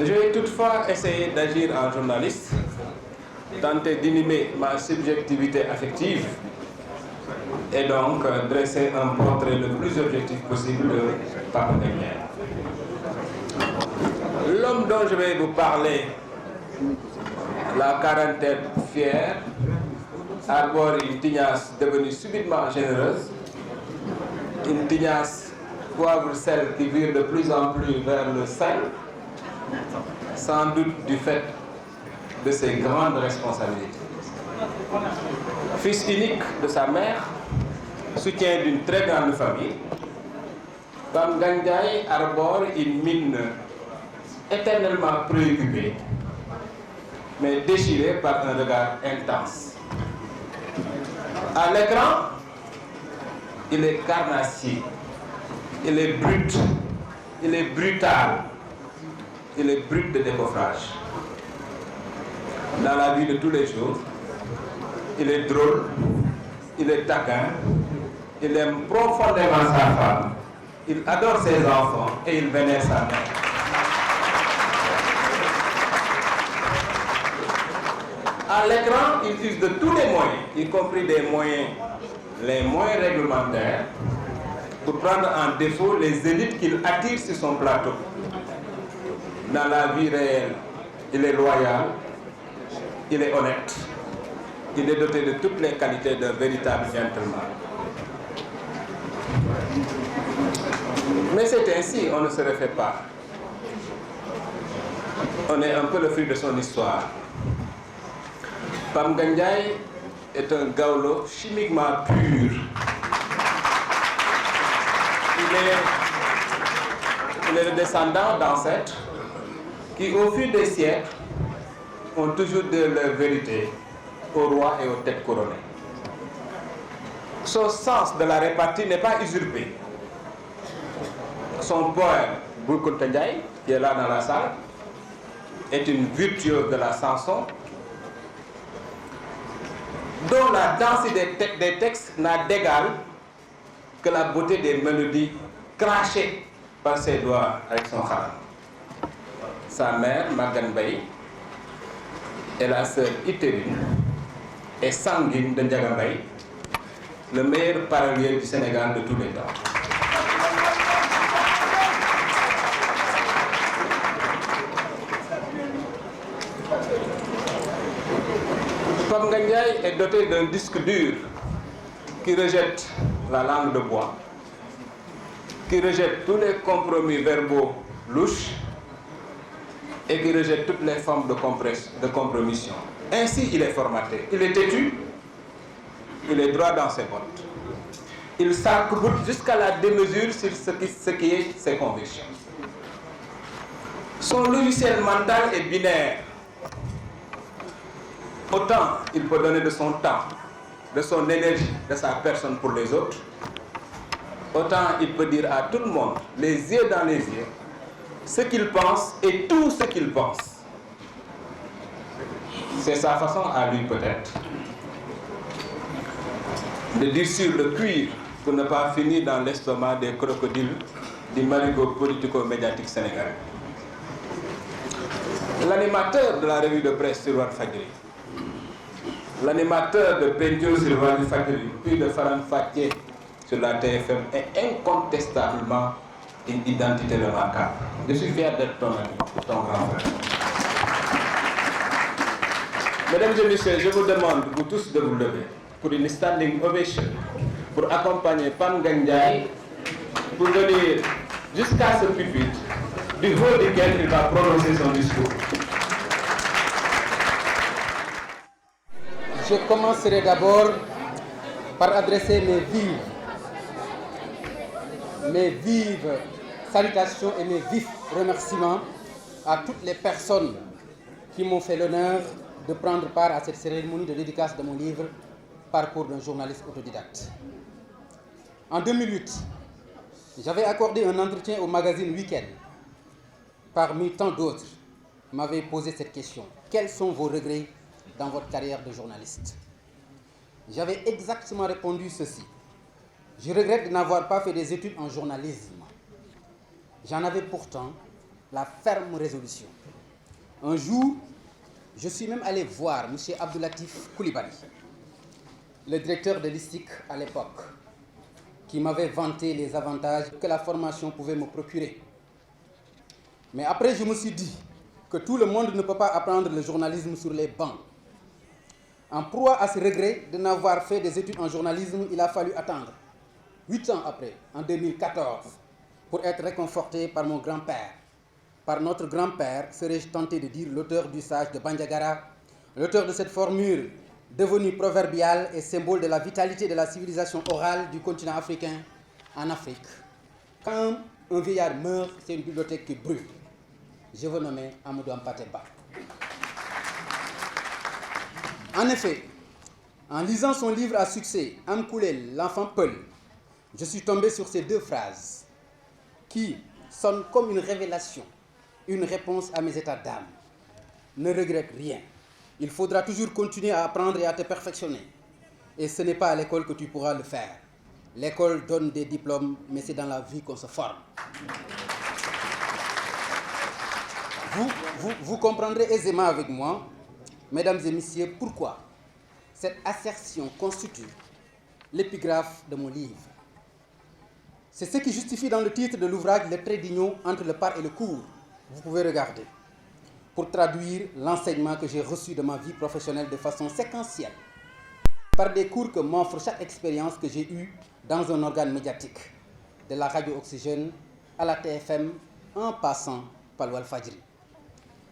J'ai toutefois essayé d'agir en journaliste, tenter d'inhiber ma subjectivité affective et donc dresser un portrait le plus objectif possible de Pape Ngagne. L'homme dont je vais vous parler, la quarantaine fière, arbore une tignasse devenue subitement généreuse, une tignasse poivre sel qui vire de plus en plus vers le sel, sans doute du fait de ses grandes responsabilités. Fils unique de sa mère, soutien d'une très grande famille, Pape Ngagne arbore une mine éternellement préoccupée, mais déchirée par un regard intense. À l'écran, il est carnassier, il est brut, il est brutal, il est brut de décoffrage. Dans la vie de tous les jours, il est drôle, il est taquin, il aime profondément sa femme, il adore ses enfants et il vénère sa mère. À l'écran, il use de tous les moyens, y compris des moyens les moins réglementaires, pour prendre en défaut les élites qu'il attire sur son plateau. Dans la vie réelle, il est loyal, il est honnête, il est doté de toutes les qualités d'un véritable gentleman. Mais c'est ainsi, on ne se refait pas. On est un peu le fruit de son histoire. Pape Ngagne est un Gawlo chimiquement pur. Il est le descendant d'ancêtres qui, au fil des siècles, ont toujours de leur vérité aux rois et aux têtes couronnées. Son sens de la répartie n'est pas usurpé. Son poème, Bou Kounta Ndiaye, qui est là dans la salle, est une virtuose de la chanson, dont la densité des textes n'a d'égal que la beauté des mélodies crachées par ses doigts avec son khalam. Sa mère, Maguette Mbaye, est la sœur utérine et sanguine de Ndiaga Mbaye, le meilleur parolier du Sénégal de tous les temps. Pape Ngagne est doté d'un disque dur qui rejette la langue de bois, qui rejette tous les compromis verbaux louches et qui rejette toutes les formes de compromission. Ainsi, il est formaté. Il est têtu, il est droit dans ses bottes. Il s'arc-boute jusqu'à la démesure sur ce qui est ses convictions. Son logiciel mental est binaire. Autant il peut donner de son temps, de son énergie, de sa personne pour les autres, autant il peut dire à tout le monde, les yeux dans les yeux, ce qu'il pense et tout ce qu'il pense. C'est sa façon à lui peut-être de dire sur le cuir pour ne pas finir dans l'estomac des crocodiles du marigot politico-médiatique sénégalais. L'animateur de la revue de presse sur Walfadjri, l'animateur de Pendio sur Walfadjri, puis de Faram Fathié sur la TFM est incontestablement une identité remarquable. Je suis fier d'être ton ami, ton grand frère. Mesdames et messieurs, je vous demande, vous tous, de vous lever pour une standing ovation, pour accompagner Pape Ngagne, pour venir jusqu'à ce pupitre, du haut duquel il va prononcer son discours. Je commencerai d'abord par adresser mes vives salutations et mes vifs remerciements à toutes les personnes qui m'ont fait l'honneur de prendre part à cette cérémonie de dédicace de mon livre Parcours d'un journaliste autodidacte. En 2008, j'avais accordé un entretien au magazine Week-end. Parmi tant d'autres, m'avait posé cette question. Quels sont vos regrets dans votre carrière de journaliste? J'avais exactement répondu ceci. Je regrette de n'avoir pas fait des études en journalisme. J'en avais pourtant la ferme résolution. Un jour, je suis même allé voir M. Abdoulatif Coulibaly, le directeur de l'ISTIC à l'époque, qui m'avait vanté les avantages que la formation pouvait me procurer. Mais après, je me suis dit que tout le monde ne peut pas apprendre le journalisme sur les bancs. En proie à ce regret de n'avoir fait des études en journalisme, il a fallu attendre 8 ans après, en 2014, pour être réconforté par mon grand-père. Par notre grand-père, serais-je tenté de dire l'auteur du sage de Bandiagara, l'auteur de cette formule devenue proverbiale et symbole de la vitalité de la civilisation orale du continent africain en Afrique. Quand un vieillard meurt, c'est une bibliothèque qui brûle. Je veux nommer Amadou Hampâté Bâ. En effet, en lisant son livre à succès, Amkoulé, l'enfant Peul, je suis tombé sur ces 2 phrases qui sonnent comme une révélation, une réponse à mes états d'âme. Ne regrette rien. Il faudra toujours continuer à apprendre et à te perfectionner. Et ce n'est pas à l'école que tu pourras le faire. L'école donne des diplômes, mais c'est dans la vie qu'on se forme. Vous comprendrez aisément avec moi, mesdames et messieurs, pourquoi cette assertion constitue l'épigraphe de mon livre. C'est ce qui justifie dans le titre de l'ouvrage le trait d'union entre le par et le cours. Vous pouvez regarder. Pour traduire l'enseignement que j'ai reçu de ma vie professionnelle de façon séquentielle, par des cours que m'offre chaque expérience que j'ai eue dans un organe médiatique, de la radio Oxygène à la TFM, en passant par Walfadjri.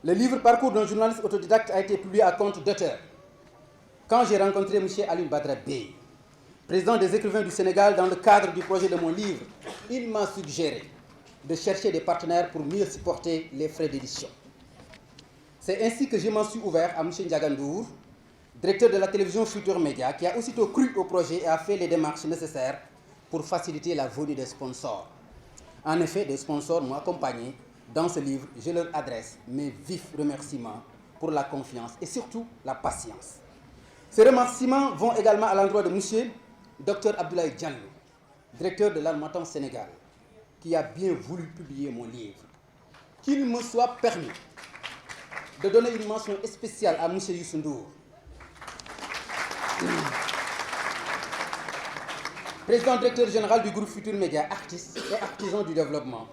Le livre Parcours d'un journaliste autodidacte a été publié à compte d'auteur. Quand j'ai rencontré M. Alioune Badara Bèye, président des écrivains du Sénégal, dans le cadre du projet de mon livre, il m'a suggéré de chercher des partenaires pour mieux supporter les frais d'édition. C'est ainsi que je m'en suis ouvert à M. Ndiagandour, directeur de la télévision Futur Média, qui a aussitôt cru au projet et a fait les démarches nécessaires pour faciliter la venue des sponsors. En effet, des sponsors m'ont accompagné dans ce livre. Je leur adresse mes vifs remerciements pour la confiance et surtout la patience. Ces remerciements vont également à l'endroit de M. Dr Abdoulaye Diallo, directeur de l'Harmattan Sénégal, qui a bien voulu publier mon livre. Qu'il me soit permis de donner une mention spéciale à M. Youssou Ndour, président directeur général du groupe Futur Média, artiste et artisan du développement,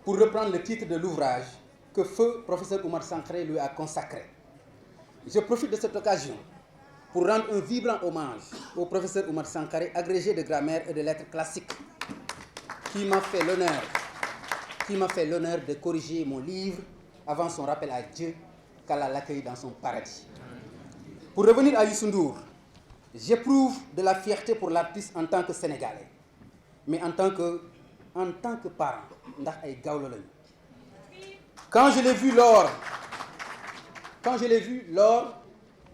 pour reprendre le titre de l'ouvrage que feu professeur Oumar Sankaré lui a consacré. Je profite de cette occasion pour rendre un vibrant hommage au professeur Oumar Sankaré, agrégé de grammaire et de lettres classiques, qui m'a fait l'honneur de corriger mon livre avant son rappel à Dieu qu'Allah l'accueille dans son paradis. Pour revenir à Youssou Ndour, j'éprouve de la fierté pour l'artiste en tant que Sénégalais, mais en tant que parent, ndax ay gawlo lañu. Quand je l'ai vu lors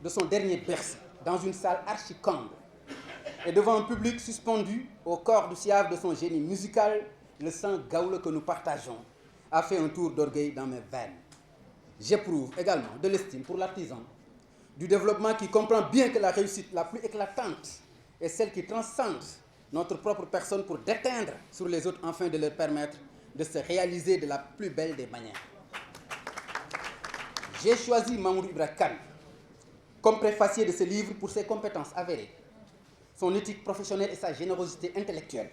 de son dernier Bercy, dans une salle archi-cambre, et devant un public suspendu au corps du siège de son génie musical, le sang gawlo que nous partageons a fait un tour d'orgueil dans mes veines. J'éprouve également de l'estime pour l'artisan du développement qui comprend bien que la réussite la plus éclatante est celle qui transcende notre propre personne pour déteindre sur les autres afin de leur permettre de se réaliser de la plus belle des manières. J'ai choisi Mamoudou Ibra Kane comme préfacier de ce livre pour ses compétences avérées, son éthique professionnelle et sa générosité intellectuelle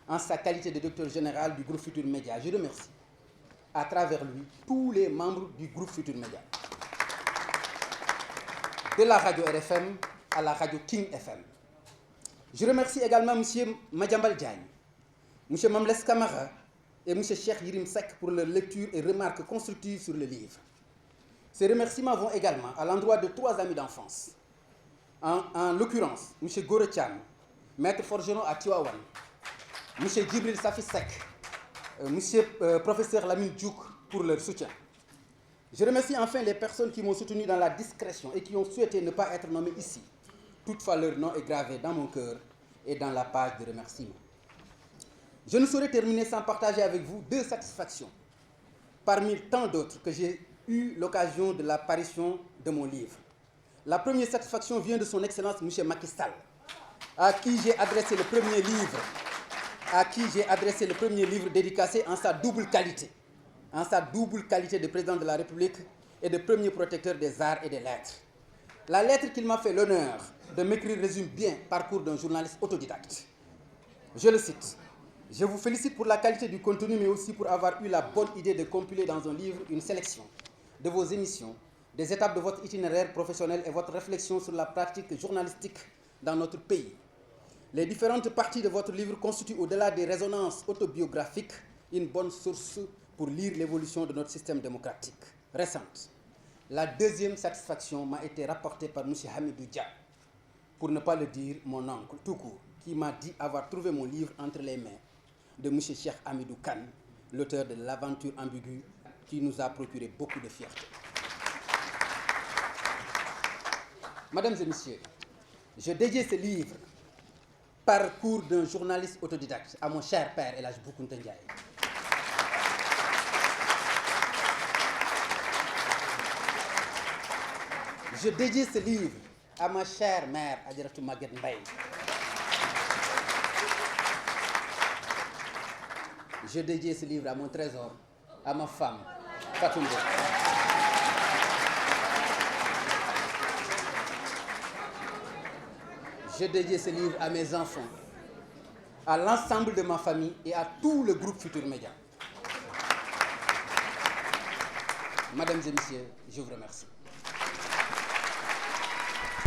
en sa qualité de directeur général du groupe Futur Média. Je remercie à travers lui tous les membres du groupe Futur Média, de la radio RFM à la radio King FM. Je remercie également M. Madiambal Diagne, M. Mamles Kamara et M. Cheikh Yirim Seck pour leur lecture et remarques constructives sur le livre. Ces remerciements vont également à l'endroit de 3 amis d'enfance. En l'occurrence, M. Gorechan, maître forgeron à Tiwawan, M. Djibril Safi Seck, M. Professeur Lamine Diouk pour leur soutien. Je remercie enfin les personnes qui m'ont soutenu dans la discrétion et qui ont souhaité ne pas être nommées ici. Toutefois, leur nom est gravé dans mon cœur et dans la page de remerciements. Je ne saurais terminer sans partager avec vous 2 satisfactions, parmi tant d'autres que j'ai eu l'occasion de l'apparition de mon livre. La première satisfaction vient de son Excellence M. Macky Sall, à qui j'ai adressé le premier livre dédicacé en sa double qualité en sa double qualité de président de la République et de premier protecteur des arts et des lettres. La lettre qu'il m'a fait l'honneur de m'écrire résume bien le parcours d'un journaliste autodidacte. Je le cite. « Je vous félicite pour la qualité du contenu, mais aussi pour avoir eu la bonne idée de compiler dans un livre une sélection de vos émissions, des étapes de votre itinéraire professionnel et votre réflexion sur la pratique journalistique dans notre pays. Les différentes parties de votre livre constituent, au-delà des résonances autobiographiques, une bonne source pour lire l'évolution de notre système démocratique récente. La deuxième satisfaction m'a été rapportée par M. Hamidou Dia, pour ne pas le dire mon oncle tout court, qui m'a dit avoir trouvé mon livre entre les mains de M. Cheikh Hamidou Kane, l'auteur de L'aventure ambiguë, qui nous a procuré beaucoup de fierté. Mesdames et messieurs, je dédie ce livre, Parcours d'un journaliste autodidacte, à mon cher père El Hadj Boukounta Ndiaye. Je dédie ce livre à ma chère mère Adjaratou Maguette Mbaye. Je dédie ce livre à mon trésor, à ma femme, Fatou Mbow. Je dédie ce livre à mes enfants, à l'ensemble de ma famille et à tout le groupe Futurs Médias. Mesdames et messieurs, je vous remercie.